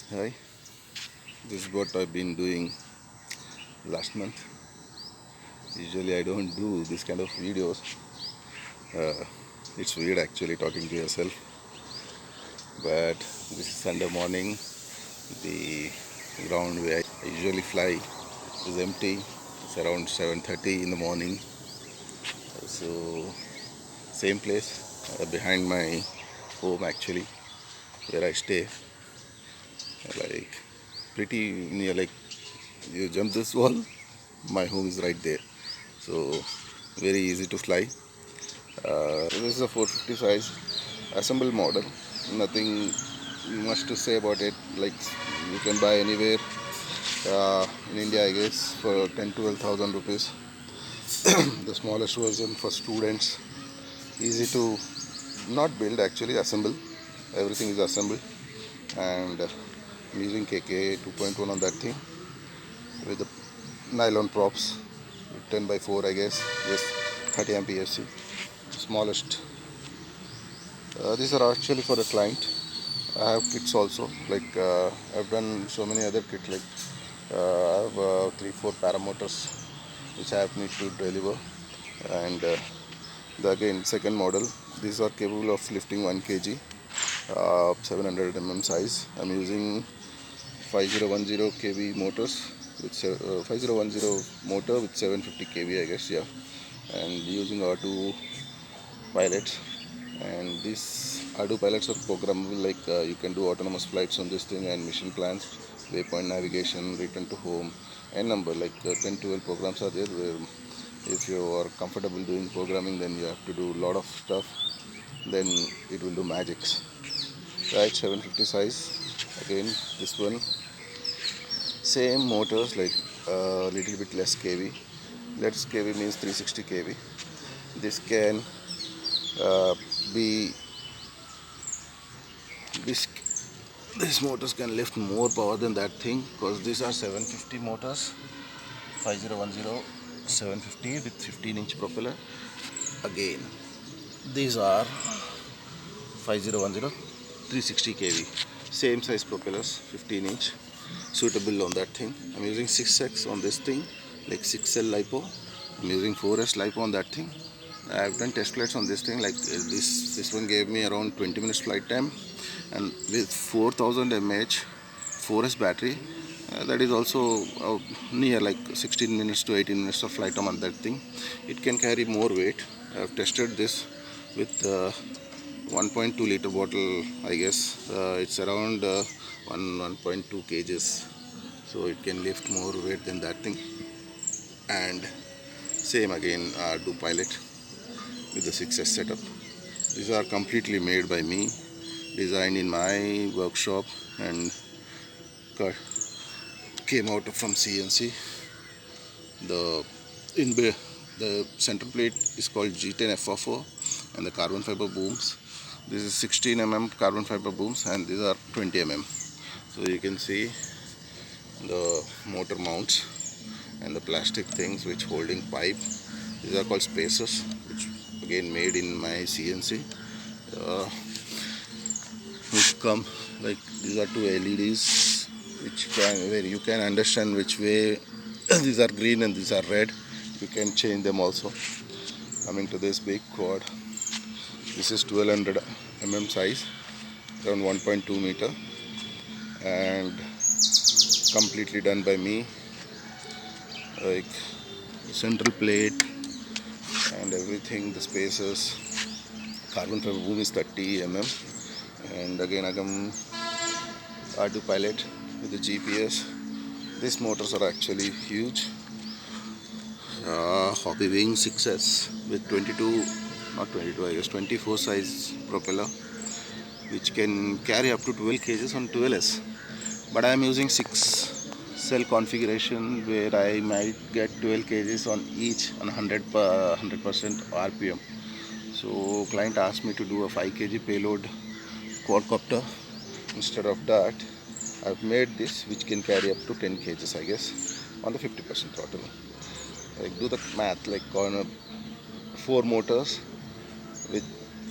Hi, this is what I've been doing last month. Usually I don't do this kind of videos. Uh, it's weird actually talking to yourself. But this is Sunday morning. The ground where I usually fly is empty. It's around 7:30 in the morning. So same place behind my home actually, where I stay. Like pretty near. Like you jump this wall, my home is right there. So very easy to fly. This is a 450 size assemble model. Nothing much to say about it. Like you can buy anywhere in India, I guess, for 10-12,000 rupees. The smallest version for students. Easy to not build, actually assemble. Everything is assembled, and I'm using KK 2.1 on that thing with the nylon props, 10 by 4, I guess. Yes, 30 MPFC. Smallest. These are actually for the client. I have kits also. Like I've done so many other kits. Like I have 3-4 paramotors which I have need to deliver, and the again second model. These are capable of lifting 1 kg, 700 size. I'm using 5010 kV motors with 5010 motor with 750 kV, I guess. Yeah, and using R2 pilots, and these ardupilot are programmable. Like you can do autonomous flights on this thing, and mission plans, waypoint navigation, return to home, and number like 10-12 programs are there. Where if you are comfortable doing programming, then you have to do a lot of stuff, then it will do magics, right? 750 size. Again, this one same motors, like a little bit less kV. Less kV means 360 kV. This can uh, be this these motors can lift more power than that thing, because these are 750 motors, 5010 750 with 15-inch propeller. Again, these are 5010 360 kV, same size propellers, 15-inch, suitable on that thing. I'm using 6x on this thing, like 6L lipo. I'm using 4S lipo on that thing. I've done test flights on this thing. Like this one gave me around 20 minutes flight time, and with 4000 mAh 4S battery, that is also near like 16 minutes to 18 minutes of flight time on that thing. It can carry more weight. I've tested this with 1.2 liter bottle, I guess. It's around 1.2 kgs, so it can lift more weight than that thing. And same again, do pilot with the 6S setup. These are completely made by me, designed in my workshop, and came out from CNC. The in the center plate is called G10 FR4, and the carbon fiber booms. This is 16 carbon fiber booms, and these are 20 So you can see the motor mounts and the plastic things which holding pipe. These are called spacers, which again made in my CNC. Which come like these are two LEDs, which can where you can understand which way these are green and these are red. You can change them also. Coming to this big quad, this is 1200 size, around 1.2 meter, and completely done by me. Like central plate and everything, the spacers, carbon fiber boom is 30 and again I come ardupilot with the GPS. These motors are actually huge. Hobby Wing 6S with 22, not 22, I guess 24 size propeller, which can carry up to 12 kgs on 12S. But I am using 6 cell configuration, where I might get 12 kgs on each on 100% RPM. So client asked me to do a 5 kg payload quadcopter. Instead of that, I've made this, which can carry up to 10 kgs, I guess, on the 50% throttle. Like do the math, like on 4 motors with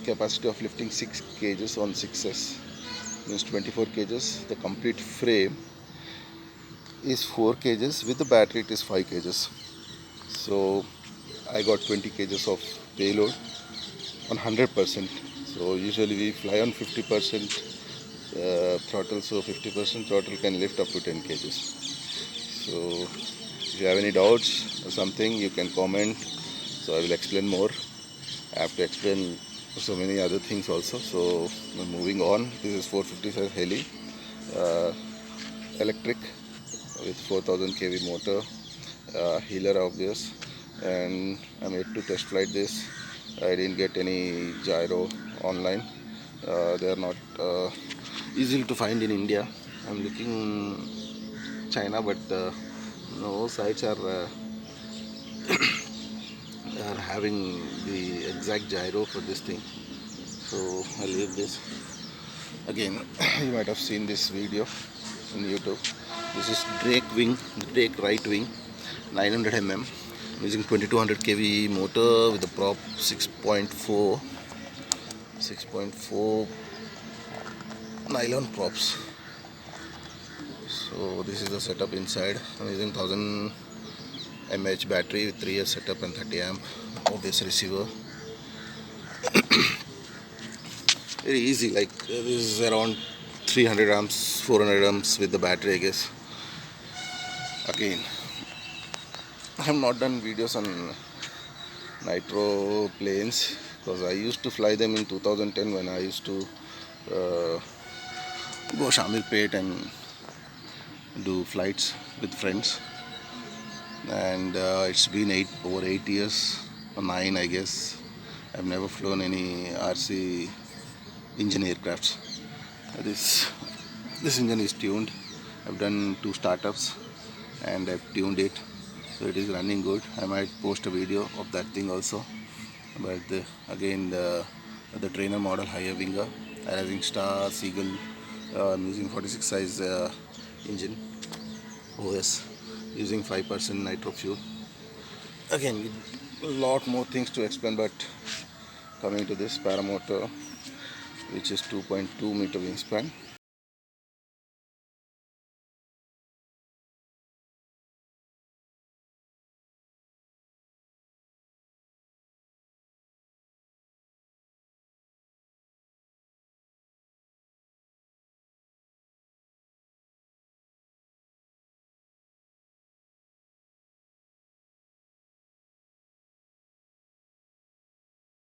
capacity of lifting 6 kgs on 6S. means 24 kgs. The complete frame is 4 kgs. With the battery it is 5 kgs. So I got 20 kgs of payload on 100%. So usually we fly on 50% throttle, so 50% throttle can lift up to 10 kgs. So if you have any doubts or something, you can comment, so I will explain more. I have to explain so many other things also. So moving on, this is 450 size heli, electric with 4000 kV motor, healer obvious, and I'm yet to test flight this. I didn't get any gyro online. They are not easy to find in India. I'm looking China, but no sites are having the exact gyro for this thing. So I'll leave this. Again, you might have seen this video on YouTube. This is Drake wing, Drake right wing, 900 mm, using 2200 kV motor with the prop 6.4 nylon props. So this is the setup inside. I'm using 1000 mAh battery with 3 years setup and 30 amp obvious receiver. Very easy, like this is around 300 amps, 400 amps with the battery, I guess. Again, I have not done videos on nitro planes because I used to fly them in 2010 when I used to go Shamilpet and do flights with friends. And it's been over 8 years or 9, I guess. I've never flown any RC engine aircrafts. This engine is tuned. I've done 2 startups and I've tuned it, so it is running good. I might post a video of that thing also. But again, the trainer model higher winger, Rising Star, Seagull. I'm using 46 size engine OS, using 5% nitro fuel. Again, a lot more things to explain, but coming to this paramotor, which is 2.2 meter wingspan.